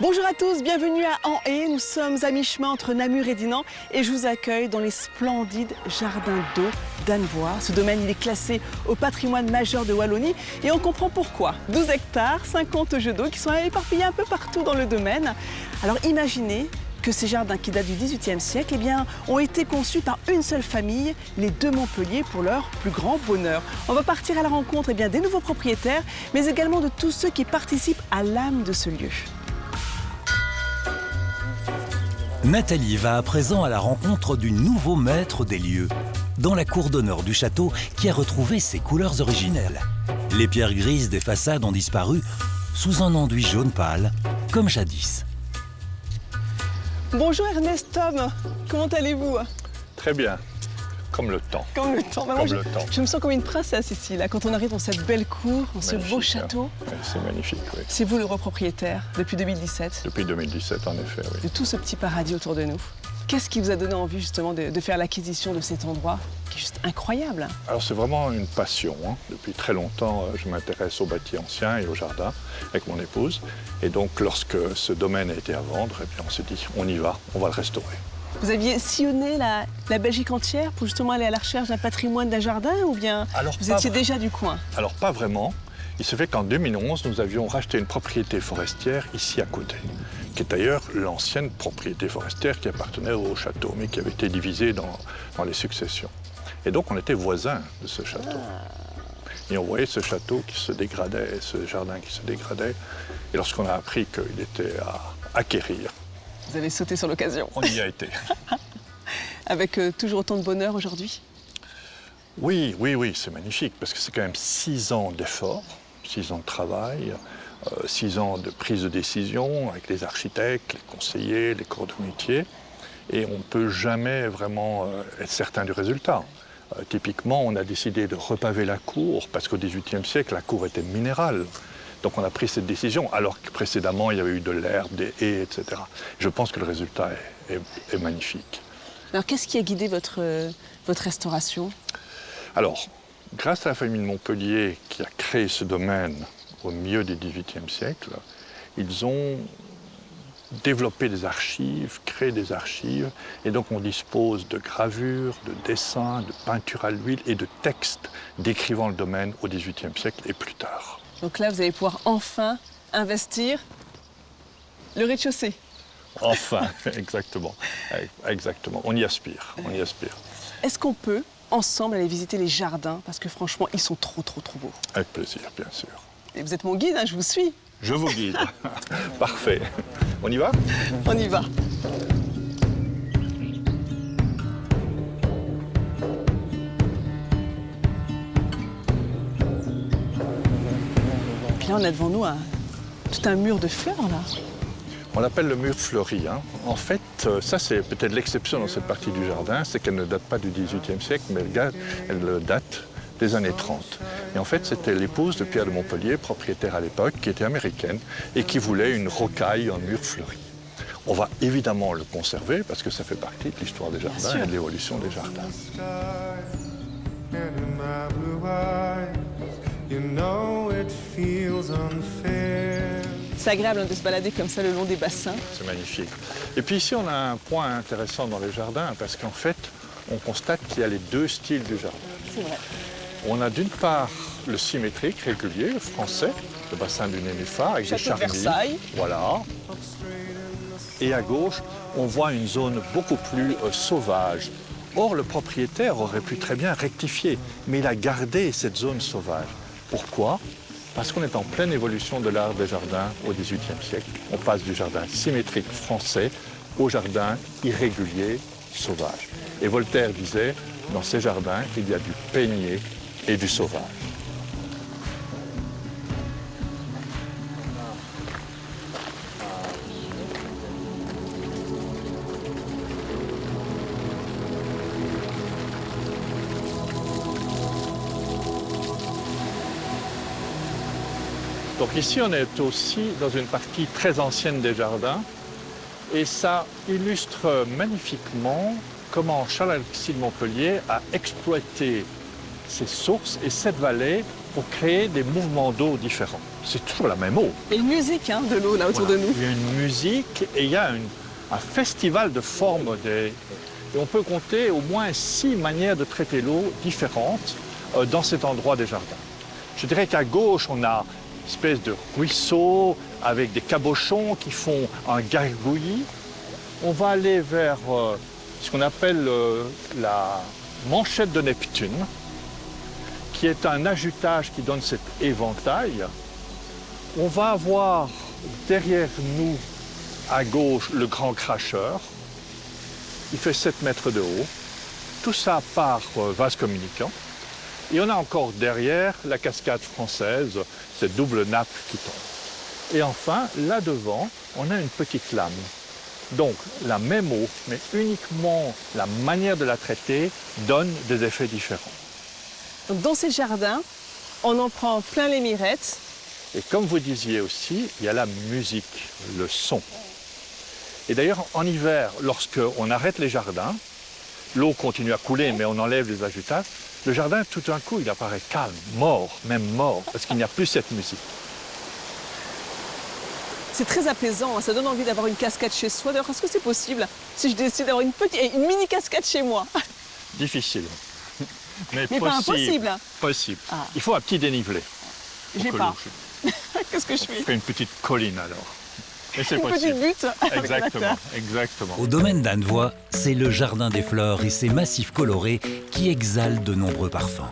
Bonjour à tous, bienvenue à Anhée. Nous sommes à mi-chemin entre Namur et Dinan et je vous accueille dans les splendides jardins d'eau d'Annevoie. Ce domaine il est classé au patrimoine majeur de Wallonie et on comprend pourquoi. 12 hectares, 50 jeux d'eau qui sont éparpillés un peu partout dans le domaine. Alors imaginez que ces jardins qui datent du XVIIIe siècle ont été conçus par une seule famille, les de Montpellier, pour leur plus grand bonheur. On va partir à la rencontre des nouveaux propriétaires, mais également de tous ceux qui participent à l'âme de ce lieu. Nathalie va à présent à la rencontre du nouveau maître des lieux, dans la cour d'honneur du château qui a retrouvé ses couleurs originelles. Les pierres grises des façades ont disparu sous un enduit jaune pâle, comme jadis. Bonjour Ernest, Tom, comment allez-vous? Très bien, comme le temps. Comme le temps. Je me sens comme une princesse ici, là, quand on arrive dans cette belle cour, dans ce beau château. Hein. C'est magnifique, oui. C'est vous le propriétaire depuis 2017? Depuis 2017, en effet, oui. De tout ce petit paradis autour de nous. Qu'est-ce qui vous a donné envie justement de faire l'acquisition de cet endroit qui est juste incroyable? Alors c'est vraiment une passion. Hein. Depuis très longtemps, je m'intéresse aux bâtis anciens et au jardin avec mon épouse. Et donc lorsque ce domaine a été à vendre, eh bien, on s'est dit on y va, on va le restaurer. Vous aviez sillonné la Belgique entière pour justement aller à la recherche d'un patrimoine d'un jardin ou bien vous étiez déjà du coin? Alors pas vraiment. Il se fait qu'en 2011, nous avions racheté une propriété forestière ici à côté, qui est d'ailleurs l'ancienne propriété forestière qui appartenait au château, mais qui avait été divisée dans les successions. Et donc on était voisins de ce château. Et on voyait ce château qui se dégradait, ce jardin qui se dégradait. Et lorsqu'on a appris qu'il était à acquérir, vous avez sauté sur l'occasion. On y a été. Avec toujours autant de bonheur aujourd'hui? Oui, c'est magnifique, parce que c'est quand même 6 ans d'efforts, 6 ans de travail, 6 ans de prise de décision avec les architectes, les conseillers, les corps de métier. Et on ne peut jamais vraiment être certain du résultat. Typiquement, on a décidé de repaver la cour, parce qu'au XVIIIe siècle, la cour était minérale. Donc on a pris cette décision, alors que précédemment, il y avait eu de l'herbe, des haies, etc. Je pense que le résultat est magnifique. Alors qu'est-ce qui a guidé votre restauration? Alors, grâce à la famille de Montpellier qui a créé ce domaine au milieu du XVIIIe siècle, ils ont développé des archives, créé des archives, et donc on dispose de gravures, de dessins, de peintures à l'huile et de textes décrivant le domaine au XVIIIe siècle et plus tard. Donc là, vous allez pouvoir enfin investir le rez-de-chaussée. Enfin, exactement. On y aspire, Est-ce qu'on peut ensemble aller visiter les jardins? Parce que franchement, ils sont trop beaux. Avec plaisir, bien sûr. Et vous êtes mon guide, hein, je vous suis. Je vous guide. Parfait. On y va? On y va. Puis là, on a devant nous tout un mur de fleurs, là. On l'appelle le mur fleuri. Hein. En fait, ça c'est peut-être l'exception dans cette partie du jardin, c'est qu'elle ne date pas du XVIIIe siècle, mais elle date des années 30. Et en fait, c'était l'épouse de Pierre de Montpellier, propriétaire à l'époque, qui était américaine et qui voulait une rocaille en mur fleuri. On va évidemment le conserver parce que ça fait partie de l'histoire des jardins et de l'évolution des jardins. C'est agréable de se balader comme ça le long des bassins. C'est magnifique. Et puis ici, on a un point intéressant dans les jardins parce qu'en fait, on constate qu'il y a les deux styles du jardin. C'est vrai. On a d'une part le symétrique, régulier, le français, le bassin du Nénuphar avec des charmilles. Versailles. Voilà. Et à gauche, on voit une zone beaucoup plus sauvage. Or, le propriétaire aurait pu très bien rectifier, mais il a gardé cette zone sauvage. Pourquoi? Parce qu'on est en pleine évolution de l'art des jardins au XVIIIe siècle. On passe du jardin symétrique français au jardin irrégulier sauvage. Et Voltaire disait, dans ces jardins, il y a du peigné et du sauvage. Donc ici, on est aussi dans une partie très ancienne des jardins. Et ça illustre magnifiquement comment Charles-Alexis de Montpellier a exploité ces sources et cette vallée pour créer des mouvements d'eau différents. C'est toujours la même eau. Et une musique hein, de l'eau là autour de nous. Il y a une musique et il y a un festival de formes. Et on peut compter au moins 6 manières de traiter l'eau différentes dans cet endroit des jardins. Je dirais qu'à gauche, on a une espèce de ruisseau avec des cabochons qui font un gargouillis. On va aller vers ce qu'on appelle la manchette de Neptune, qui est un ajutage qui donne cet éventail. On va avoir derrière nous, à gauche, le grand cracheur. Il fait 7 mètres de haut. Tout ça par vase communicant. Et on a encore derrière la cascade française, cette double nappe qui tombe. Et enfin, là devant, on a une petite lame. Donc, la même eau, mais uniquement la manière de la traiter donne des effets différents. Donc, dans ces jardins, on en prend plein les mirettes. Et comme vous disiez aussi, il y a la musique, le son. Et d'ailleurs, en hiver, lorsqu'on arrête les jardins, l'eau continue à couler, mais on enlève les ajutages, le jardin, tout d'un coup, il apparaît calme, même mort, parce qu'il n'y a plus cette musique. C'est très apaisant, hein. Ça donne envie d'avoir une cascade chez soi. D'ailleurs, est-ce que c'est possible si je décide d'avoir une mini cascade chez moi? Difficile. Mais pas impossible. Possible. Ah. Il faut un petit dénivelé. J'ai pas. Qu'est-ce que je fais? On fait une petite colline alors. Mais c'est Une possible. petite butte. Exactement, exactement. Au domaine d'Annevoie, c'est le jardin des fleurs et ses massifs colorés qui exhalent de nombreux parfums.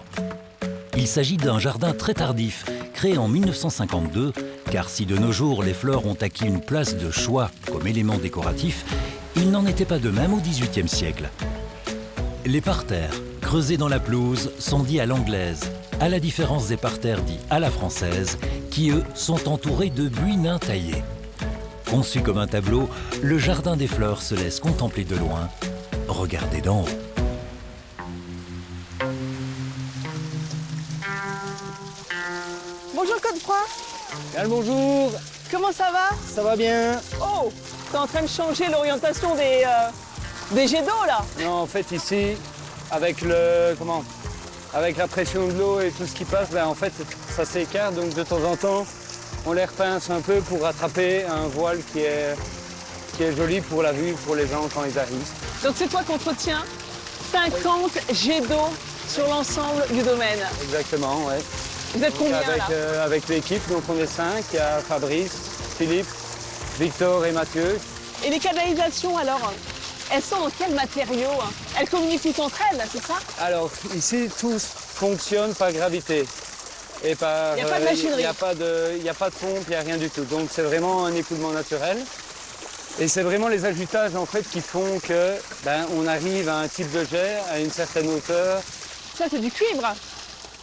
Il s'agit d'un jardin très tardif, créé en 1952, car si de nos jours les fleurs ont acquis une place de choix comme élément décoratif, il n'en était pas de même au XVIIIe siècle. Les parterres, creusés dans la pelouse, sont dits à l'anglaise, à la différence des parterres dits à la française, qui eux sont entourés de buis nains taillés. Conçu comme un tableau, le jardin des fleurs se laisse contempler de loin, regardez d'en haut. Bonjour Godefroy. Bien le bonjour, Comment ça va? ça va bien? Oh, t'es en train de changer l'orientation des jets d'eau là. Non, en fait ici, avec avec la pression de l'eau et tout ce qui passe, ben, en fait ça s'écarte, donc de temps en temps on les repince un peu pour rattraper un voile qui est joli pour la vue, pour les gens quand ils arrivent. Donc c'est toi qui entretiens 50 jets d'eau sur l'ensemble du domaine. Exactement, ouais. Vous êtes Donc, combien là? avec l'équipe, donc on est 5, il y a Fabrice, Philippe, Victor et Mathieu. Et les canalisations alors, elles sont dans quel matériau? Elles communiquent toutes entre elles, c'est ça? Alors ici tout fonctionne par gravité. Et par, Il n'y a pas de machinerie. Il n'y a pas de pompe, il n'y a rien du tout. Donc c'est vraiment un écoulement naturel. Et c'est vraiment les ajutages en fait qui font que on arrive à un type de jet à une certaine hauteur. Ça c'est du cuivre.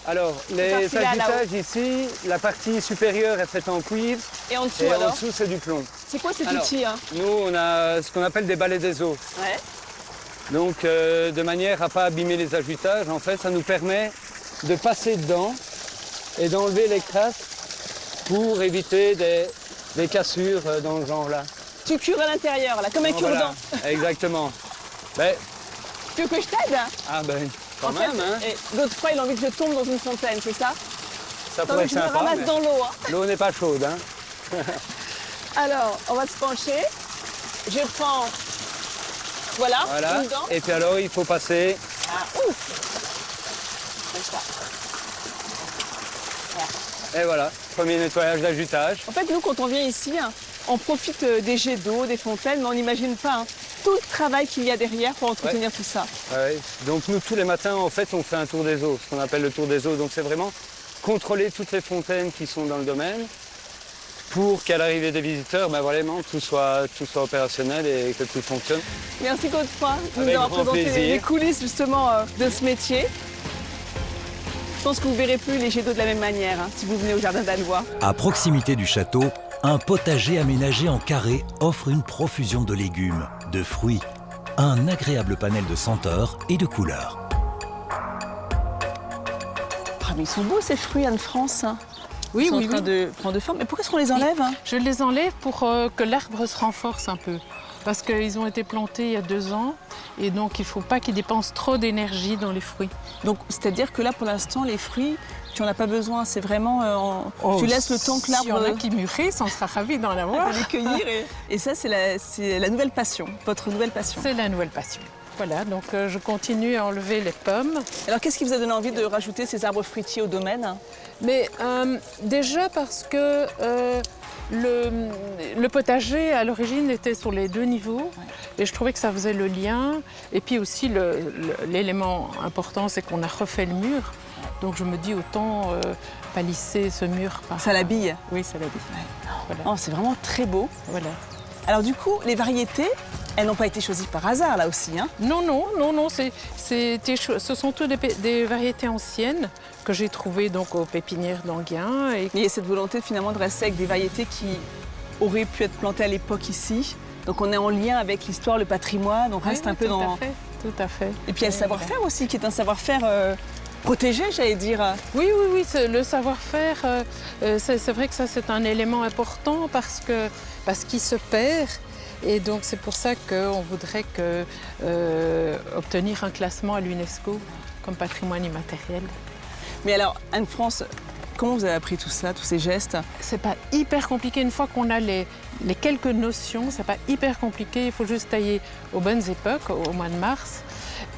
Alors les partie-là, ajutages ici, la partie supérieure est faite en cuivre Et en dessous et en alors? dessous c'est du plomb. C'est quoi cet Alors, outil hein? Nous on a ce qu'on appelle des balais des eaux. Ouais. Donc de manière à ne pas abîmer les ajutages, en fait ça nous permet de passer dedans et d'enlever les crasses pour éviter des cassures dans le genre là. Tu cures à l'intérieur là, comme un cure-dent. Voilà, exactement. Ben, Tu veux que je t'aide? ah ben, quand En même, fait, hein. et l'autre fois il a envie que je tombe dans une fontaine, c'est ça? Ça T'as pourrait envie être que je me sympa, ramasse mais dans l'eau. l'eau n'est pas chaude, hein. Alors, on va se pencher. Je prends, voilà, Voilà. une dent. Et puis alors, il faut passer. Ah, ouf. Comme ça. Et voilà, premier nettoyage d'ajutage. En fait, nous, quand on vient ici, hein, on profite des jets d'eau, des fontaines, mais on n'imagine pas hein, tout le travail qu'il y a derrière pour entretenir tout ça. Ouais. Donc nous, tous les matins, en fait, on fait un tour des eaux, ce qu'on appelle le tour des eaux. Donc c'est vraiment contrôler toutes les fontaines qui sont dans le domaine pour qu'à l'arrivée des visiteurs, vraiment, tout soit opérationnel et que tout fonctionne. Merci Godefroy de nous Avec avoir grand présenté plaisir. les coulisses justement de ce métier. Je pense que vous ne verrez plus les jets d'eau de la même manière hein, si vous venez au jardin d'Annevoie. À proximité du château, un potager aménagé en carré offre une profusion de légumes, de fruits, un agréable panel de senteurs et de couleurs. Ah, mais ils sont beaux ces fruits Anne-France. Oui, Ils sont oui, en train oui. de prendre forme. Mais pourquoi est-ce qu'on les enlève hein? Je les enlève pour que l'arbre se renforce un peu. Parce qu'ils ont été plantés il y a 2 ans Et donc, il ne faut pas qu'ils dépensent trop d'énergie dans les fruits. Donc, c'est-à-dire que là, pour l'instant, les fruits, tu n'en as pas besoin. C'est vraiment... tu laisses le temps que l'arbre... S'il y en a qui mûrissent, on sera ravis d'en avoir. de les cueillir. Et ça, c'est la nouvelle passion, votre nouvelle passion. C'est la nouvelle passion. Voilà, donc je continue à enlever les pommes. Alors, qu'est-ce qui vous a donné envie de rajouter ces arbres fruitiers au domaine? Mais déjà parce que le potager, à l'origine, était sur les 2 niveaux. Et je trouvais que ça faisait le lien. Et puis aussi, l'élément important, c'est qu'on a refait le mur. Donc je me dis, autant palisser ce mur. Ça l'habille? Oui, ça l'habille. Voilà. Oh, c'est vraiment très beau. Voilà. Alors du coup, les variétés, elles n'ont pas été choisies par hasard, là aussi, hein? Non, ce sont toutes des variétés anciennes que j'ai trouvées donc aux pépinières d'Anguien. Et Il y a cette volonté finalement de rester avec des variétés qui auraient pu être plantées à l'époque ici. Donc on est en lien avec l'histoire, le patrimoine, on reste un peu dans... Tout à fait. Et puis il y a le savoir-faire aussi, qui est un savoir-faire protégé, j'allais dire. Oui, le savoir-faire, c'est vrai que ça c'est un élément important parce qu'il se perd. Et donc c'est pour ça qu'on voudrait obtenir un classement à l'UNESCO comme patrimoine immatériel. Mais alors, Anne-France, comment vous avez appris tout ça, tous ces gestes? C'est pas hyper compliqué. Une fois qu'on a les quelques notions, c'est pas hyper compliqué. Il faut juste tailler aux bonnes époques, au mois de mars,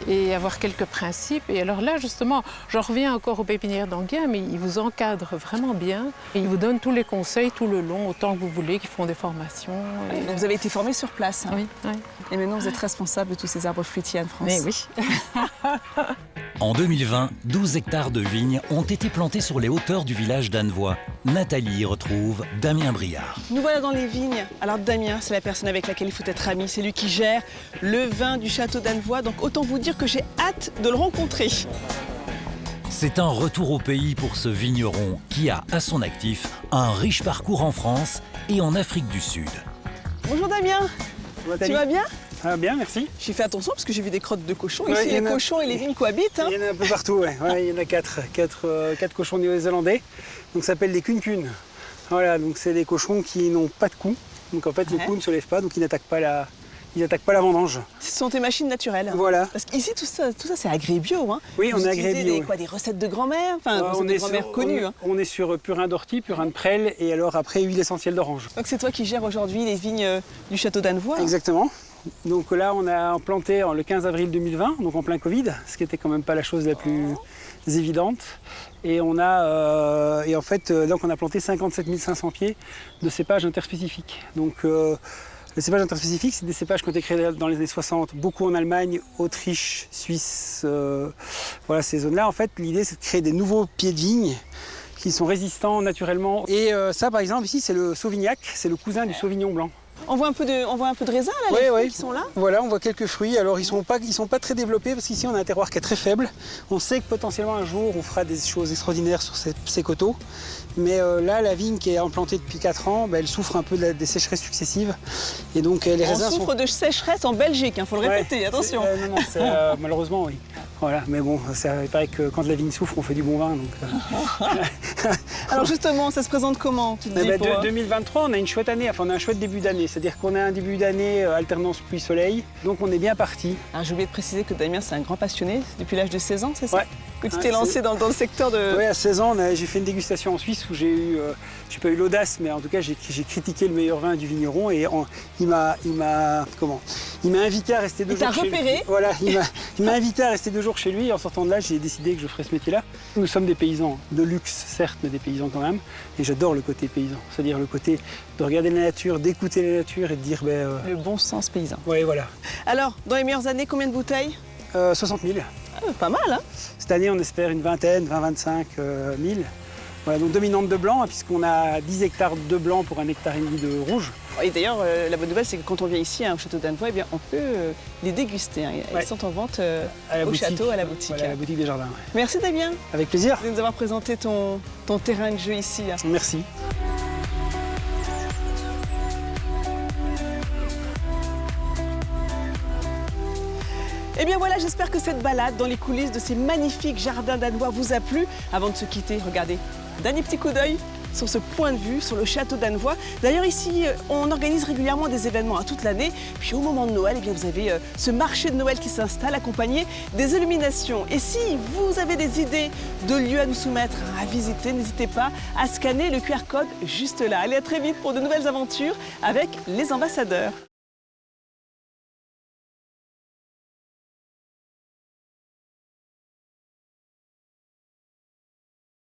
et avoir quelques principes. Et alors là, justement, j'en reviens encore aux pépinières d'Anguien, mais ils vous encadrent vraiment bien. Et ils vous donnent tous les conseils tout le long, autant que vous voulez, qu'ils font des formations. Et... Donc vous avez été formé sur place. Oui, oui. Et maintenant, vous êtes responsable de tous ces arbres fruitiers, Anne-France. Mais oui. En 2020, 12 hectares de vignes ont été plantés sur les hauteurs du village d'Annevoie. Nathalie y retrouve Damien Briard. Nous voilà dans les vignes. Alors Damien, c'est la personne avec laquelle il faut être ami. C'est lui qui gère le vin du château d'Annevoie. Donc autant vous dire que j'ai hâte de le rencontrer. C'est un retour au pays pour ce vigneron qui a à son actif un riche parcours en France et en Afrique du Sud. Bonjour Damien. Tu vas bien? Ah, bien, merci. J'ai fait attention parce que j'ai vu des crottes de cochons. Ouais, ici, les cochons et les vignes cohabitent. Hein. Il y en a un peu partout, ouais. Il y en a quatre cochons néo-zélandais. Donc, ça s'appelle des kun-kun. Voilà, donc c'est des cochons qui n'ont pas de cou. Donc, en fait, le cou ne se lève pas, donc ils n'attaquent pas la vendange. Ce sont tes machines naturelles. Voilà. Parce qu'ici, tout ça c'est agri-bio. Hein. Oui, on est agri-bio. Des recettes de grand-mère, des grand-mère connues. On est sur purin d'ortie, purin de prêle et alors après huile essentielle d'orange. Donc c'est toi qui gères aujourd'hui les vignes du château d'Annevoie. Exactement. Donc là, on a planté le 15 avril 2020, donc en plein Covid, ce qui n'était quand même pas la chose la plus évidente. Et on a, donc on a planté 57 500 pieds de cépages interspécifiques. Donc les cépages interspécifiques, c'est des cépages qui ont été créés dans les années 60, beaucoup en Allemagne, Autriche, Suisse, voilà ces zones-là. En fait, l'idée, c'est de créer des nouveaux pieds de vigne qui sont résistants naturellement. Et ça, par exemple, ici, c'est le Sauvignac, c'est le cousin du Sauvignon blanc. On voit un peu de raisin là, les fruits qui sont là. Voilà, on voit quelques fruits. Alors ils sont pas très développés parce qu'ici on a un terroir qui est très faible. On sait que potentiellement un jour on fera des choses extraordinaires sur ces coteaux. Mais là, la vigne qui est implantée depuis 4 ans, elle souffre un peu des sécheresses successives. Et donc les raisins souffre de sécheresse en Belgique, il faut le répéter, attention. Non, malheureusement oui. Voilà, mais bon, il paraît que quand la vigne souffre, on fait du bon vin. Donc, Alors justement, ça se présente comment, tu te dis, 2023, on a une chouette année, enfin on a un chouette début d'année. C'est-à-dire qu'on a un début d'année alternance pluie-soleil, donc on est bien parti. J'ai oublié de préciser que Damien, c'est un grand passionné depuis l'âge de 16 ans, c'est ça? Ouais. Que tu t'es lancé dans le secteur de... Oui, à 16 ans, j'ai fait une dégustation en Suisse où j'ai pas eu l'audace, mais en tout cas j'ai critiqué le meilleur vin du vigneron et il m'a invité à rester 2 jours chez lui. Il t'a repéré? Voilà, il m'a invité à rester 2 jours chez lui et en sortant de là, j'ai décidé que je ferais ce métier-là. Nous sommes des paysans, de luxe certes, mais des paysans quand même. Et j'adore le côté paysan, c'est-à-dire le côté de regarder la nature, d'écouter la nature et de dire... Le bon sens paysan. Oui, voilà. Alors, dans les meilleures années, combien de bouteilles? 60 000. Pas mal, hein? Cette année, on espère une vingtaine, 20-25 000. Voilà, donc dominante de blanc, puisqu'on a 10 hectares de blanc pour 1,5 hectare de rouge. Et d'ailleurs, la bonne nouvelle, c'est que quand on vient ici au château d'Annevoie, on peut les déguster. Ils sont en vente au château, à la boutique. Voilà, à la boutique des jardins. Ouais. Merci Damien. Avec plaisir. De nous avoir présenté ton terrain de jeu ici. Merci. Eh bien voilà, j'espère que cette balade dans les coulisses de ces magnifiques jardins d'Annevoie vous a plu. Avant de se quitter, regardez, dernier petit coup d'œil sur ce point de vue, sur le château d'Annevoie. D'ailleurs ici, on organise régulièrement des événements toute l'année. Puis au moment de Noël, eh bien, vous avez ce marché de Noël qui s'installe accompagné des illuminations. Et si vous avez des idées de lieux à nous soumettre, à visiter, n'hésitez pas à scanner le QR code juste là. Allez, à très vite pour de nouvelles aventures avec les ambassadeurs.